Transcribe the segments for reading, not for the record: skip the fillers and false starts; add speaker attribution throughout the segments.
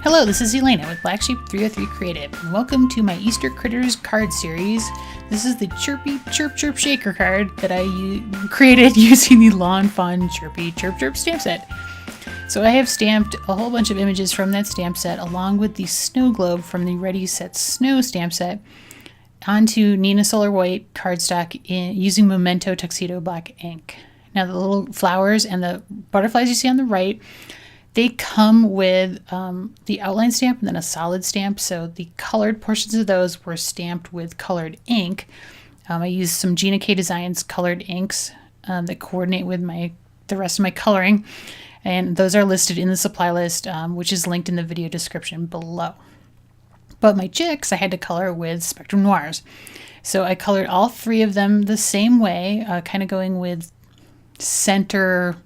Speaker 1: Hello, this is Elena with Black Sheep 303 Creative, and welcome to my Easter Critters card series. This is the Chirpy Chirp Chirp Shaker card that I created using the Fawn Chirpy Chirp Chirp stamp set. So I have stamped a whole bunch of images from that stamp set along with the snow globe from the Ready Set Snow stamp set onto Nina Solar White cardstock using Memento Tuxedo black ink. Now the little flowers and the butterflies you see on the right, they come with the outline stamp and then a solid stamp. So the colored portions of those were stamped with colored ink. I used some Gina K Designs colored inks that coordinate with the rest of my coloring. And those are listed in the supply list, which is linked in the video description below. But my chicks, I had to color with Spectrum Noirs. So I colored all three of them the same way, kind of going with center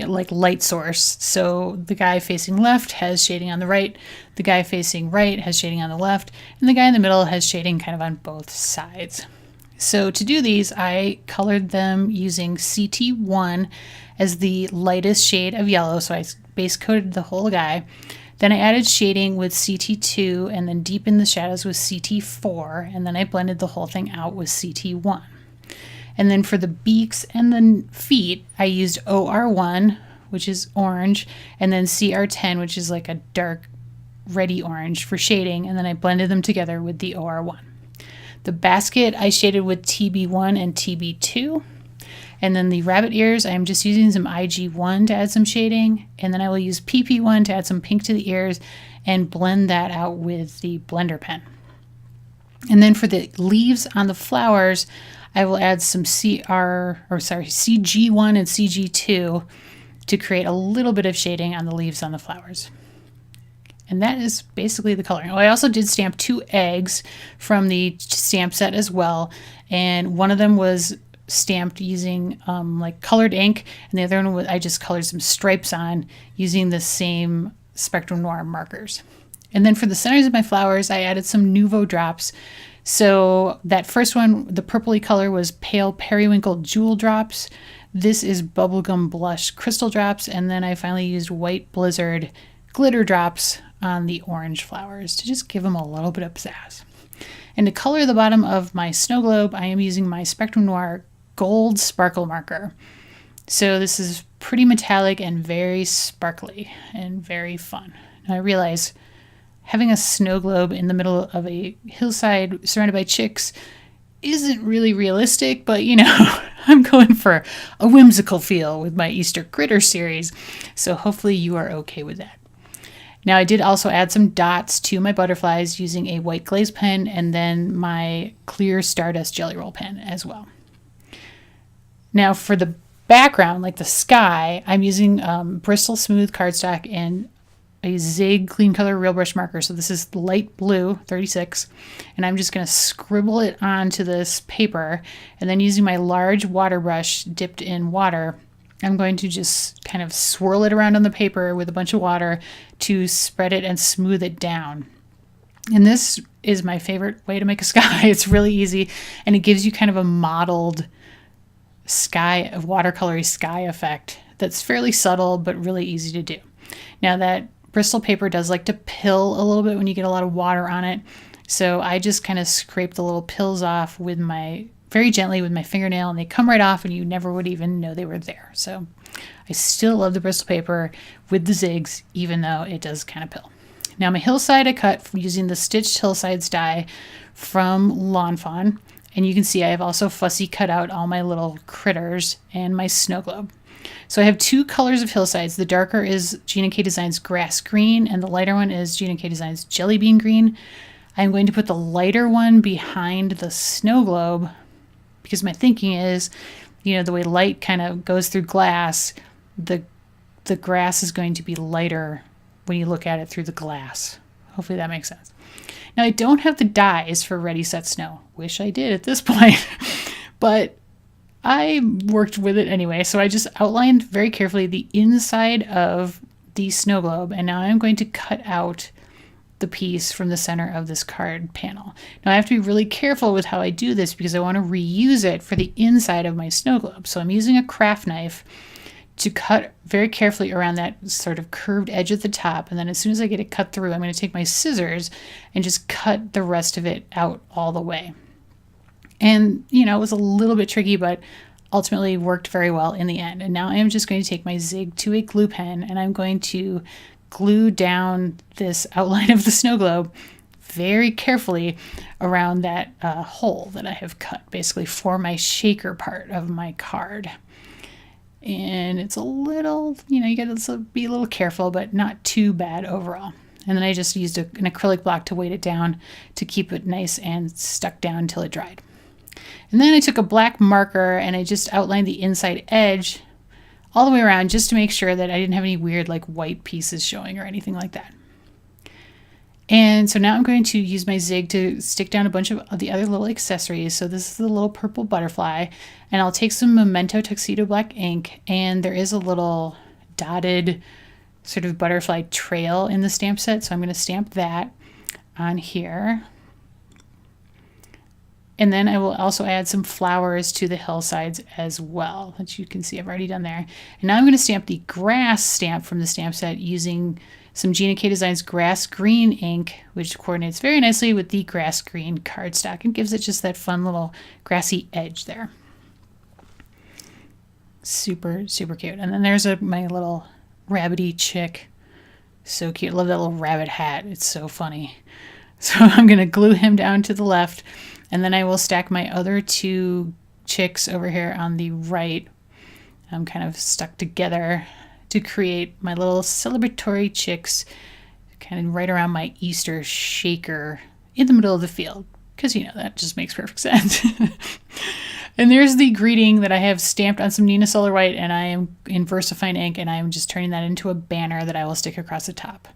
Speaker 1: like light source. So the guy facing left has shading on the right, the guy facing right has shading on the left, and the guy in the middle has shading kind of on both sides. So to do these, I colored them using CT1 as the lightest shade of yellow. So I base coated the whole guy. Then I added shading with CT2 and then deepened the shadows with CT4. And then I blended the whole thing out with CT1. And then for the beaks and the feet, I used OR1, which is orange, and then CR10, which is like a dark reddy orange for shading. And then I blended them together with the OR1. The basket I shaded with TB1 and TB2. And then the rabbit ears, I'm just using some IG1 to add some shading. And then I will use PP1 to add some pink to the ears and blend that out with the blender pen. And then for the leaves on the flowers, I will add some CG1 and CG2 to create a little bit of shading on the leaves on the flowers. And that is basically the coloring. Oh, I also did stamp 2 eggs from the stamp set as well. And one of them was stamped using like colored ink, and the other one was, I just colored some stripes on using the same Spectrum Noir markers. And then for the centers of my flowers, I added some Nuvo drops. So that first one, the purpley color, was Pale Periwinkle Jewel drops. This is Bubblegum Blush Crystal drops. And then I finally used White Blizzard glitter drops on the orange flowers to just give them a little bit of pizzazz. And to color the bottom of my snow globe, I am using my Spectrum Noir gold sparkle marker. So this is pretty metallic and very sparkly and very fun. Now I realize having a snow globe in the middle of a hillside surrounded by chicks isn't really realistic, but you know, I'm going for a whimsical feel with my Easter Critter series, so hopefully you are okay with that. Now I did also add some dots to my butterflies using a white glaze pen and then my clear Stardust Jelly Roll pen as well. Now for the background, like the sky, I'm using Bristol Smooth cardstock and a Zig Clean Color Real Brush marker. So this is light blue, 36, and I'm just going to scribble it onto this paper, and then using my large water brush dipped in water, I'm going to just kind of swirl it around on the paper with a bunch of water to spread it and smooth it down. And this is my favorite way to make a sky. It's really easy, and it gives you kind of a mottled sky, a watercolory sky effect that's fairly subtle but really easy to do. Now that Bristol paper does like to pill a little bit when you get a lot of water on it, so I just kind of scrape the little pills off with very gently with my fingernail, and they come right off and you never would even know they were there. So I still love the Bristol paper with the zigs, even though it does kind of pill. Now my hillside I cut using the Stitched Hillsides die from Lawn Fawn, and you can see I have also fussy cut out all my little critters and my snow globe. So I have 2 colors of hillsides. The darker is Gina K Designs Grass Green, and the lighter one is Gina K Designs Jelly Bean Green. I'm going to put the lighter one behind the snow globe because my thinking is, you know, the way light kind of goes through glass, the grass is going to be lighter when you look at it through the glass. Hopefully that makes sense. Now I don't have the dies for Ready Set Snow. Wish I did at this point, but I worked with it anyway. So I just outlined very carefully the inside of the snow globe, and now I'm going to cut out the piece from the center of this card panel. Now I have to be really careful with how I do this because I want to reuse it for the inside of my snow globe. So I'm using a craft knife to cut very carefully around that sort of curved edge at the top. And then as soon as I get it cut through, I'm going to take my scissors and just cut the rest of it out all the way. And, you know, it was a little bit tricky, but ultimately worked very well in the end. And now I am just going to take my zig to a glue pen, and I'm going to glue down this outline of the snow globe very carefully around that hole that I have cut, basically for my shaker part of my card. And it's a little, you know, you got to be a little careful, but not too bad overall. And then I just used an acrylic block to weight it down to keep it nice and stuck down until it dried. And then I took a black marker and I just outlined the inside edge all the way around just to make sure that I didn't have any weird like white pieces showing or anything like that. And so now I'm going to use my zig to stick down a bunch of the other little accessories. So this is the little purple butterfly, and I'll take some Memento Tuxedo black ink, and there is a little dotted sort of butterfly trail in the stamp set. So I'm going to stamp that on here. And then I will also add some flowers to the hillsides as well, which you can see I've already done there. And now I'm going to stamp the grass stamp from the stamp set using some Gina K Designs grass green ink, which coordinates very nicely with the grass green cardstock and gives it just that fun little grassy edge there. Super, super cute. And then there's my little rabbity chick. So cute. Love that little rabbit hat. It's so funny. So I'm going to glue him down to the left, and then I will stack my other two chicks over here on the right. I'm kind of stuck together to create my little celebratory chicks kind of right around my Easter shaker in the middle of the field, because, you know, that just makes perfect sense. And there's the greeting that I have stamped on some Nina Solar White, and I am in VersaFine ink, and I'm just turning that into a banner that I will stick across the top.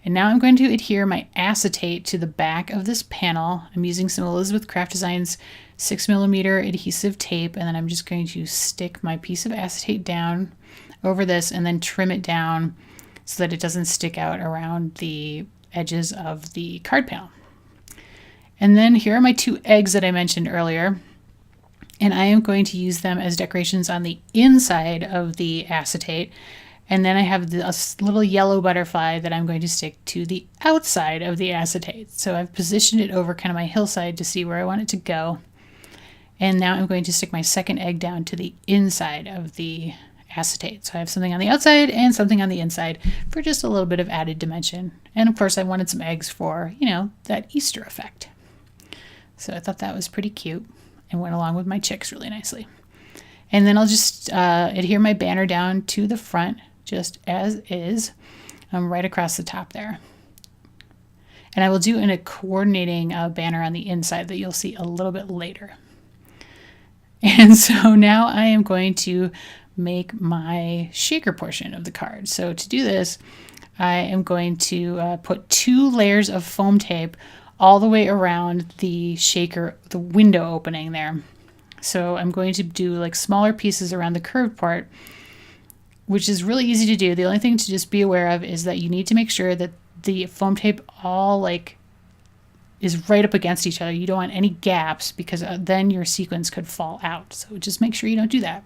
Speaker 1: And now I'm going to adhere my acetate to the back of this panel. I'm using some Elizabeth Craft Designs 6mm adhesive tape, and then I'm just going to stick my piece of acetate down over this and then trim it down so that it doesn't stick out around the edges of the card panel. And then here are my two eggs that I mentioned earlier, and I am going to use them as decorations on the inside of the acetate. And then I have this little yellow butterfly that I'm going to stick to the outside of the acetate. So I've positioned it over kind of my hillside to see where I want it to go. And now I'm going to stick my second egg down to the inside of the acetate. So I have something on the outside and something on the inside for just a little bit of added dimension. And of course I wanted some eggs for, you know, that Easter effect. So I thought that was pretty cute and went along with my chicks really nicely. And then I'll just adhere my banner down to the front just as is, right across the top there. And I will do a coordinating banner on the inside that you'll see a little bit later. And so now I am going to make my shaker portion of the card. So to do this, I am going to put 2 layers of foam tape all the way around the shaker, the window opening there. So I'm going to do like smaller pieces around the curved part, which is really easy to do. The only thing to just be aware of is that you need to make sure that the foam tape all like is right up against each other. You don't want any gaps, because then your sequins could fall out. So just make sure you don't do that.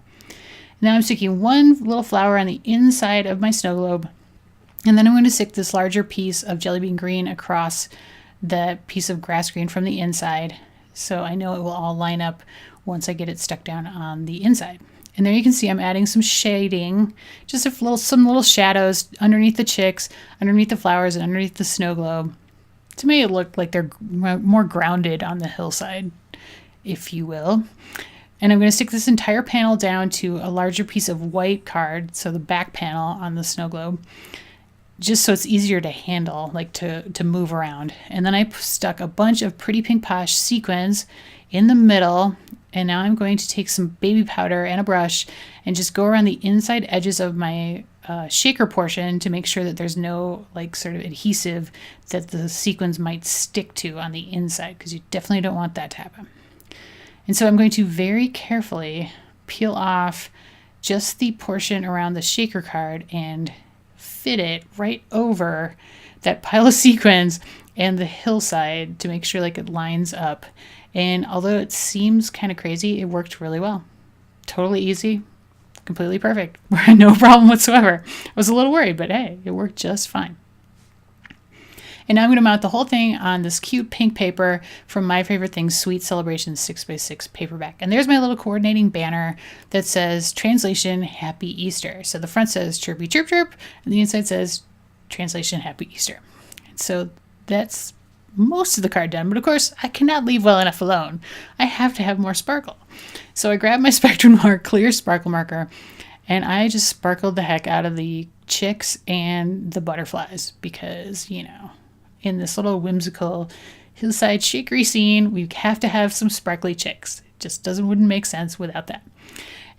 Speaker 1: Now I'm sticking one little flower on the inside of my snow globe, and then I'm going to stick this larger piece of jelly bean green across the piece of grass green from the inside, so I know it will all line up once I get it stuck down on the inside. And there you can see I'm adding some shading, just some little shadows underneath the chicks, underneath the flowers, and underneath the snow globe to make it look like they're more grounded on the hillside, if you will. And I'm going to stick this entire panel down to a larger piece of white card, so the back panel on the snow globe, just so it's easier to handle, like to move around. And then I stuck a bunch of Pretty Pink Posh sequins in the middle, and now I'm going to take some baby powder and a brush and just go around the inside edges of my shaker portion to make sure that there's no like sort of adhesive that the sequins might stick to on the inside, because you definitely don't want that to happen. And so I'm going to very carefully peel off just the portion around the shaker card and fit it right over that pile of sequins and the hillside to make sure like it lines up. And although it seems kind of crazy, it worked really well. Totally easy, completely perfect. No problem whatsoever. I was a little worried, but hey, it worked just fine. And now I'm going to mount the whole thing on this cute pink paper from My Favorite Things Sweet Celebration 6x6 paperback. And there's my little coordinating banner that says, translation, Happy Easter. So the front says Chirpy Chirp Chirp, and the inside says, translation, Happy Easter. And so that's most of the card done. But of course, I cannot leave well enough alone. I have to have more sparkle. So I grabbed my Spectrum Noir clear sparkle marker, and I just sparkled the heck out of the chicks and the butterflies because, you know, in this little whimsical hillside shakery scene, we have to have some sparkly chicks. It just wouldn't make sense without that.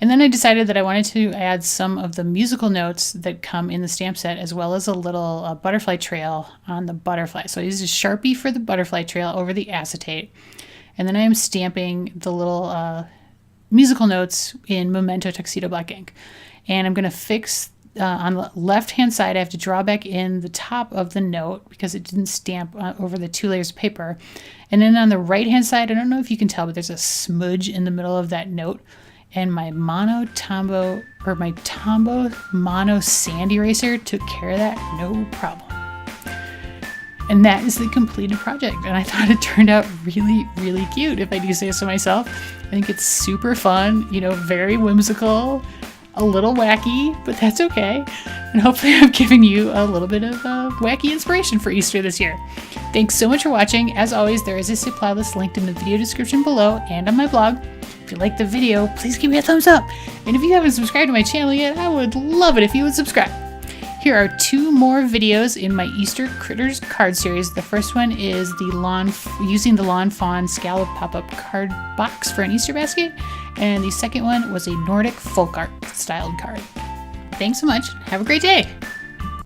Speaker 1: And then I decided that I wanted to add some of the musical notes that come in the stamp set, as well as a little butterfly trail on the butterfly. So I used a Sharpie for the butterfly trail over the acetate. And then I am stamping the little musical notes in Memento Tuxedo black ink. And I'm going to fix on the left-hand side, I have to draw back in the top of the note because it didn't stamp over the 2 layers of paper. And then on the right-hand side, I don't know if you can tell, but there's a smudge in the middle of that note. And my Tombow Mono sand eraser took care of that, no problem. And that is the completed project. And I thought it turned out really, really cute, if I do say so myself. I think it's super fun, you know, very whimsical, a little wacky, but that's okay. And hopefully I've given you a little bit of wacky inspiration for Easter this year. Thanks so much for watching. As always, there is a supply list linked in the video description below and on my blog. If you liked the video, please give me a thumbs up. And if you haven't subscribed to my channel yet, I would love it if you would subscribe. Here are 2 more videos in my Easter Critters card series. The first one is using the Lawn Fawn Scallop pop-up card box for an Easter basket. And the second one was a Nordic folk art styled card. Thanks so much. Have a great day.